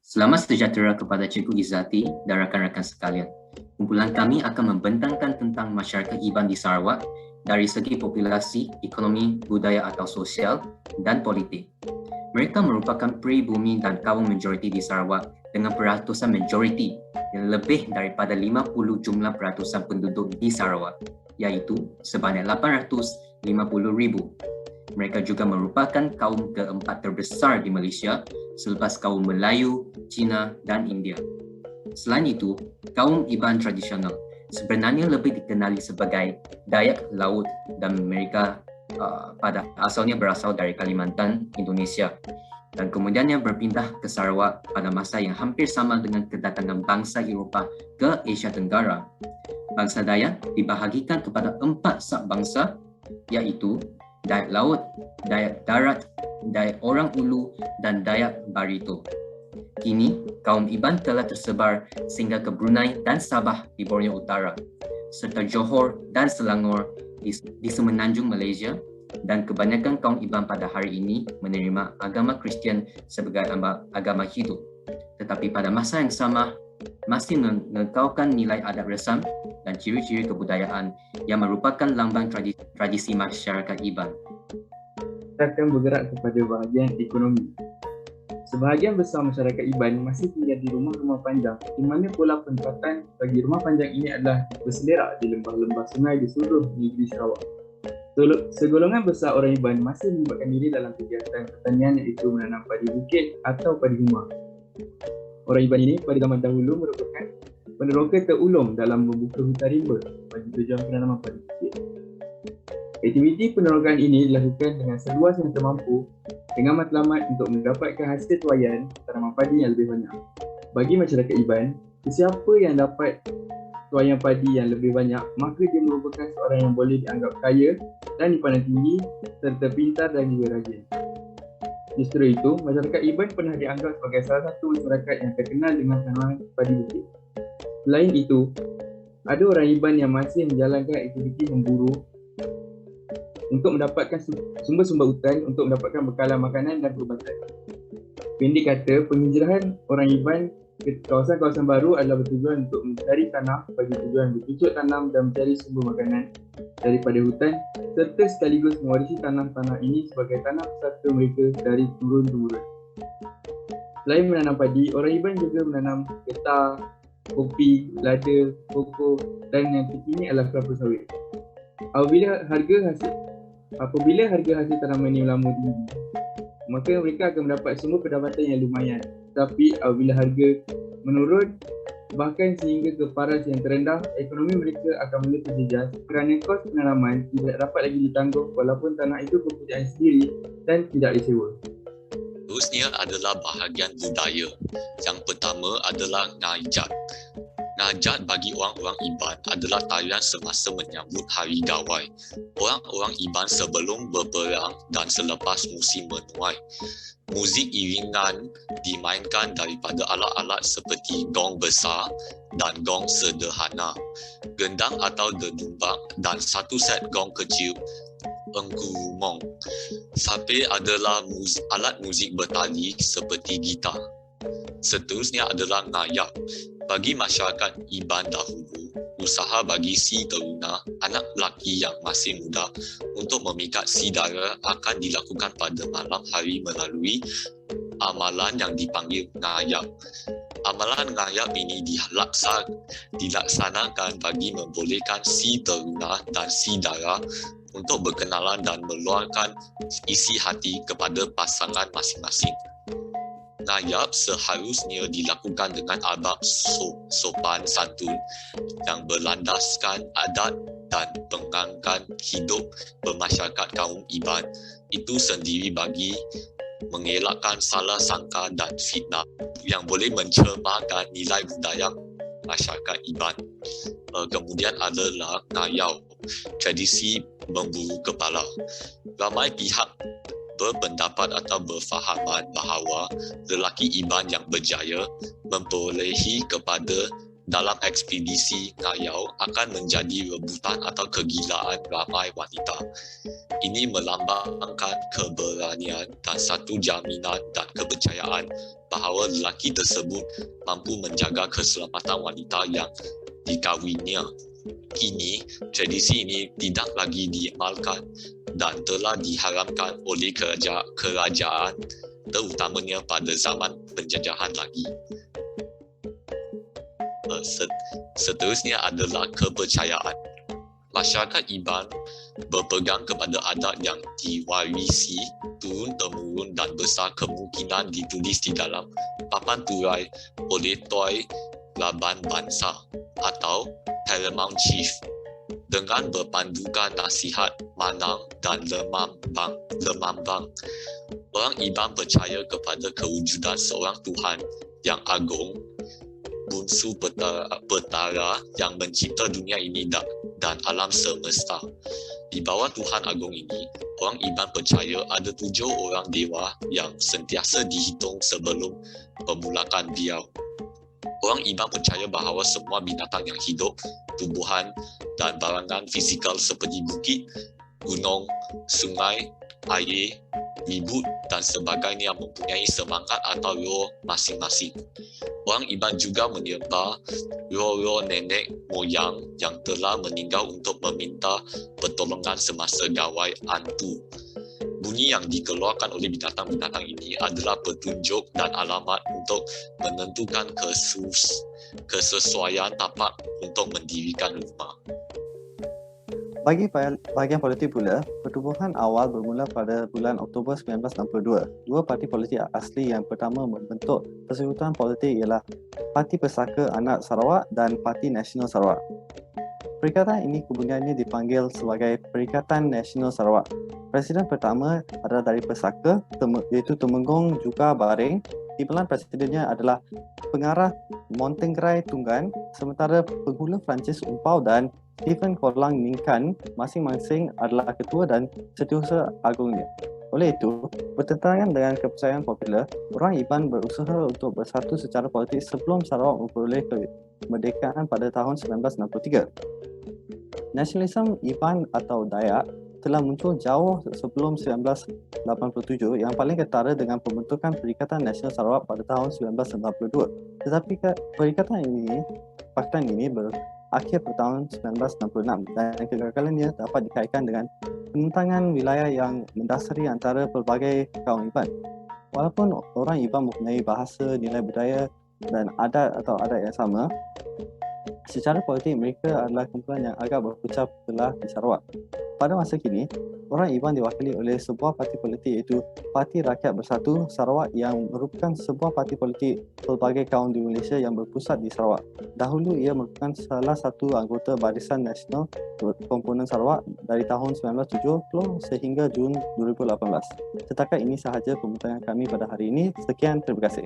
Selamat sejahtera kepada Cikgu Izzati dan rakan-rakan sekalian. Kumpulan kami akan membentangkan tentang masyarakat Iban di Sarawak dari segi populasi, ekonomi, budaya atau sosial, dan politik. Mereka merupakan pribumi dan kaum majoriti di Sarawak dengan peratusan majoriti yang lebih daripada 50 jumlah peratusan penduduk di Sarawak, iaitu sebanyak 850,000. Mereka juga merupakan kaum keempat terbesar di Malaysia selepas kaum Melayu, Cina dan India. Selain itu, kaum Iban tradisional sebenarnya lebih dikenali sebagai Dayak Laut dan mereka pada asalnya berasal dari Kalimantan, Indonesia dan kemudiannya berpindah ke Sarawak pada masa yang hampir sama dengan kedatangan bangsa Eropah ke Asia Tenggara. Bangsa Dayak dibahagikan kepada 4 subbangsa iaitu Dayak Laut, Dayak Darat, Dayak Orang Ulu dan Dayak Barito. Kini, kaum Iban telah tersebar sehingga ke Brunei dan Sabah di Borneo Utara, serta Johor dan Selangor di semenanjung Malaysia, dan kebanyakan kaum Iban pada hari ini menerima agama Kristian sebagai agama hidup. Tetapi pada masa yang sama, masih mengekalkan nilai adat resam dan ciri-ciri kebudayaan yang merupakan lambang tradisi masyarakat Iban. Kita akan bergerak kepada bahagian ekonomi. Sebahagian besar masyarakat Iban masih tinggal di rumah-rumah panjang, di mana pola penempatan bagi rumah panjang ini adalah berselerak di lembah-lembah sungai di seluruh negeri Sarawak. Segolongan besar orang Iban masih melibatkan diri dalam kegiatan pertanian iaitu menanam padi bukit atau padi rumah. Orang Iban ini pada zaman dahulu merupakan peneroka terulung dalam membuka hutan rimba bagi tujuan penanaman padi bukit. Aktiviti penerokaan ini dilakukan dengan seluas yang termampu dengan matlamat untuk mendapatkan hasil tuaian tanaman padi yang lebih banyak. Bagi masyarakat Iban, sesiapa yang dapat tuaian padi yang lebih banyak, maka dia merupakan seorang yang boleh dianggap kaya dan dipandang tinggi serta pintar dan juga rajin. Justru itu, masyarakat Iban pernah dianggap sebagai salah satu masyarakat yang terkenal dengan tanaman padi bukit. Selain itu, ada orang Iban yang masih menjalankan aktiviti memburu untuk mendapatkan sumber-sumber hutan untuk mendapatkan bekalan makanan dan perubatan. Pendek kata, penghijrahan orang Iban ke kawasan-kawasan baru adalah bertujuan untuk mencari tanah bagi tujuan bercucuk tanam dan mencari sumber makanan daripada hutan serta sekaligus mewarisi tanah-tanah ini sebagai tanah pusaka mereka dari turun-temurun. Selain menanam padi, orang Iban juga menanam getah, kopi, lada, koko dan yang terkini adalah kelapa sawit. Apabila harga hasil tanaman ini melambung tinggi, maka mereka akan mendapat sumber pendapatan yang lumayan. Tapi apabila harga menurun bahkan sehingga ke paras yang terendah, ekonomi mereka akan mula terjejas kerana kos penanaman tidak dapat lagi ditanggung walaupun tanah itu kepunyaan sendiri dan tidak disewa. Terusnya adalah bahagian budaya. Yang pertama adalah Ngajat. Ngajat bagi orang-orang Iban adalah tarian semasa menyambut Hari Gawai. Orang-orang Iban sebelum berperang dan selepas musim menuai. Muzik iringan dimainkan daripada alat-alat seperti gong besar dan gong sederhana, gendang atau dedumbak dan satu set gong kecil, engkurumong. Sape adalah alat muzik bertali seperti gitar. Seterusnya adalah ngayap. Bagi masyarakat Iban dahulu, usaha bagi si teruna, anak lelaki yang masih muda, untuk memikat si dara akan dilakukan pada malam hari melalui amalan yang dipanggil ngayap. Amalan ngayap ini dilaksanakan bagi membolehkan si teruna dan si dara untuk berkenalan dan meluahkan isi hati kepada pasangan masing-masing. Ngayap seharusnya dilakukan dengan adab sopan santun yang berlandaskan adat dan pengangkan hidup bermasyarakat kaum Iban itu sendiri bagi mengelakkan salah sangka dan fitnah yang boleh mencemarkan nilai budaya masyarakat Iban. Kemudian adalah ngayau, tradisi memburu kepala. Ramai pihak berpendapat atau berfahaman bahawa lelaki Iban yang berjaya memperolehi kepada dalam ekspedisi ngayau akan menjadi rebutan atau kegilaan ramai wanita. Ini melambangkan keberanian dan satu jaminan dan kepercayaan bahawa lelaki tersebut mampu menjaga keselamatan wanita yang dikawinnya. Kini, tradisi ini tidak lagi diamalkan dan telah diharamkan oleh kerajaan, terutamanya pada zaman penjajahan lagi. Seterusnya adalah kepercayaan. Masyarakat Iban berpegang kepada adat yang diwarisi turun-temurun dan besar kemungkinan ditulis di dalam papan turai oleh Tuai Laban Bangsa atau Paramount Chief dengan berpandukan nasihat Manang dan Lemambang. Orang Iban percaya kepada kewujudan seorang Tuhan yang agung, bungsu petara yang mencipta dunia ini dan alam semesta. Di bawah Tuhan agung ini, orang Iban percaya ada 7 orang dewa yang sentiasa dihitung sebelum permulakan biau. Orang Iban percaya bahawa semua binatang yang hidup, tumbuhan dan barangan fizikal seperti bukit, gunung, sungai, air, ribut dan sebagainya mempunyai semangat atau roh masing-masing. Orang Iban juga menyembah roh-roh nenek moyang yang telah meninggal untuk meminta pertolongan semasa gawai hantu. Bunyi yang dikeluarkan oleh binatang-binatang ini adalah petunjuk dan alamat untuk menentukan kesesuaian tapak untuk mendirikan rumah. Bagi bahagian politik pula, pertubuhan awal bermula pada bulan Oktober 1962. Dua parti politik asli yang pertama membentuk persekutuan politik ialah Parti Pesaka Anak Sarawak dan Parti Nasional Sarawak. Perikatan ini kemudiannya dipanggil sebagai Perikatan Nasional Sarawak. Presiden pertama adalah dari Pesaka, iaitu Temenggung Juga Baring. Timbalan presidennya adalah Pengarah Montengrai Tunggan, sementara penghula Perancis Umpau dan Stephen Korlang Ningkan masing-masing adalah ketua dan setiausaha agungnya. Oleh itu, bertentangan dengan kepercayaan popular, orang Iban berusaha untuk bersatu secara politik sebelum Sarawak memperoleh kemerdekaan pada tahun 1963. Nasionalisme Iban atau Dayak telah muncul jauh sebelum 1987 yang paling ketara dengan pembentukan Perikatan Nasional Sarawak pada tahun 1992. Tetapi perikatan ini berakhir pada tahun 1966 dan kegagalannya dapat dikaitkan dengan penentangan wilayah yang mendasari antara pelbagai kaum Iban. Walaupun orang Iban mempunyai bahasa, nilai budaya dan adat yang sama, secara politik mereka adalah kumpulan yang agak berpecah belah di Sarawak. Pada masa kini, orang Iban diwakili oleh sebuah parti politik iaitu Parti Rakyat Bersatu Sarawak yang merupakan sebuah parti politik pelbagai kaum di Malaysia yang berpusat di Sarawak. Dahulu ia merupakan salah satu anggota Barisan Nasional Komponen Sarawak dari tahun 1970 sehingga Jun 2018. Setakat ini sahaja pembincangan kami pada hari ini. Sekian, terima kasih.